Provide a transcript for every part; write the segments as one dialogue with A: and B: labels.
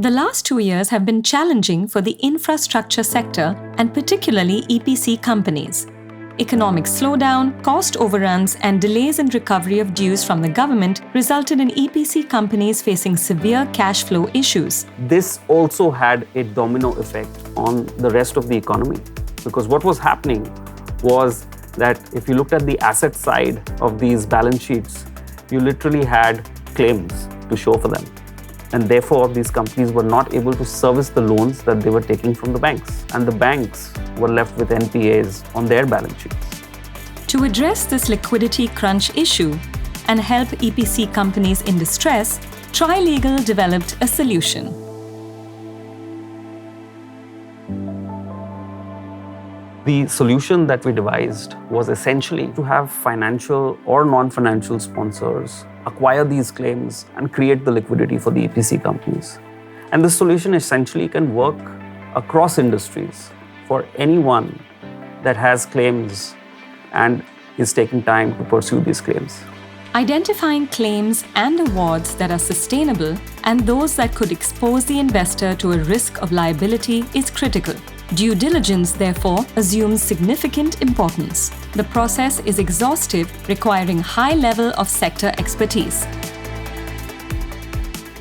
A: The last 2 years have been challenging for the infrastructure sector and particularly EPC companies. Economic slowdown, cost overruns, and delays in recovery of dues from the government resulted in EPC companies facing severe cash flow issues.
B: This also had a domino effect on the rest of the economy, because what was happening was that if you looked at the asset side of these balance sheets, you literally had claims to show for them. And therefore, these companies were not able to service the loans that they were taking from the banks. And the banks were left with NPAs on their balance sheets.
A: To address this liquidity crunch issue and help EPC companies in distress, Trilegal developed a solution.
B: The solution that we devised was essentially to have financial or non-financial sponsors acquire these claims and create the liquidity for the EPC companies. And this solution essentially can work across industries for anyone that has claims and is taking time to pursue these claims.
A: Identifying claims and awards that are sustainable and those that could expose the investor to a risk of liability is critical. Due diligence, therefore, assumes significant importance. The process is exhaustive, requiring high level of sector expertise.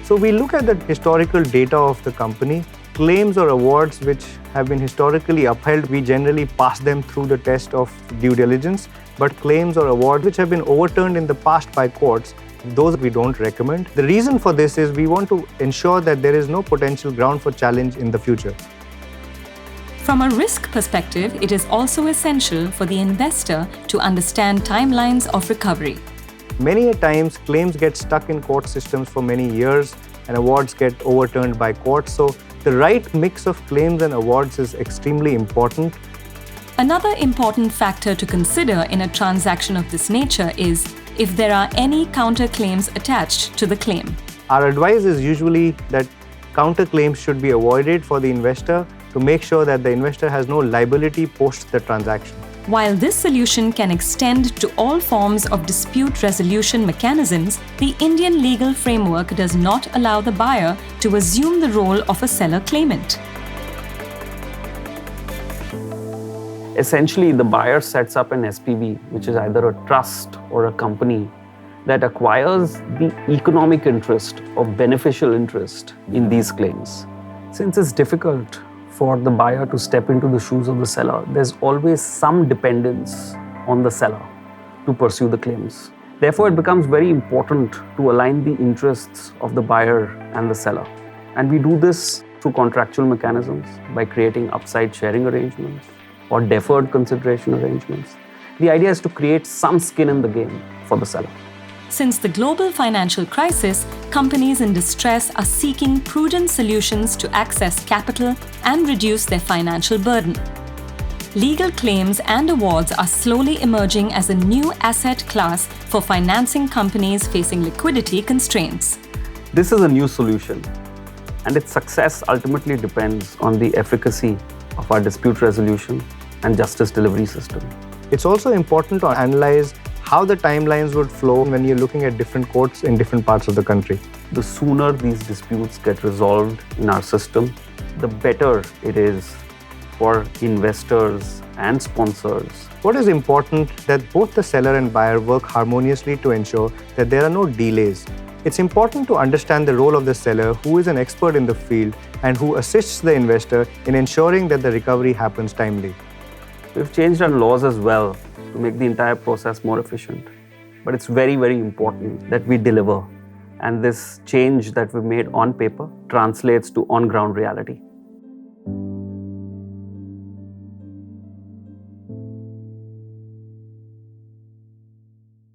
C: So we look at the historical data of the company. Claims or awards which have been historically upheld, we generally pass them through the test of due diligence. But claims or awards which have been overturned in the past by courts, those we don't recommend. The reason for this is we want to ensure that there is no potential ground for challenge in the future.
A: From a risk perspective, it is also essential for the investor to understand timelines of recovery.
C: Many a times, claims get stuck in court systems for many years and awards get overturned by courts. So the right mix of claims and awards is extremely important.
A: Another important factor to consider in a transaction of this nature is if there are any counterclaims attached to the claim.
C: Our advice is usually that counterclaims should be avoided for the investor to make sure that the investor has no liability post the transaction.
A: While this solution can extend to all forms of dispute resolution mechanisms, the Indian legal framework does not allow the buyer to assume the role of a seller claimant.
B: Essentially, the buyer sets up an SPV, which is either a trust or a company that acquires the economic interest or beneficial interest in these claims. Since it's difficult for the buyer to step into the shoes of the seller, there's always some dependence on the seller to pursue the claims. Therefore, it becomes very important to align the interests of the buyer and the seller. And we do this through contractual mechanisms by creating upside sharing arrangements or deferred consideration arrangements. The idea is to create some skin in the game for the seller.
A: Since the global financial crisis, companies in distress are seeking prudent solutions to access capital and reduce their financial burden. Legal claims and awards are slowly emerging as a new asset class for financing companies facing liquidity constraints.
B: This is a new solution, and its success ultimately depends on the efficacy of our dispute resolution and justice delivery system.
C: It's also important to analyze how the timelines would flow when you're looking at different courts in different parts of the country.
B: The sooner these disputes get resolved in our system, the better it is for investors and sponsors.
C: What is important that both the seller and buyer work harmoniously to ensure that there are no delays. It's important to understand the role of the seller, who is an expert in the field and who assists the investor in ensuring that the recovery happens timely.
B: We've changed our laws as well to make the entire process more efficient. But it's very, very important that we deliver. And this change that we made on paper translates to on-ground reality.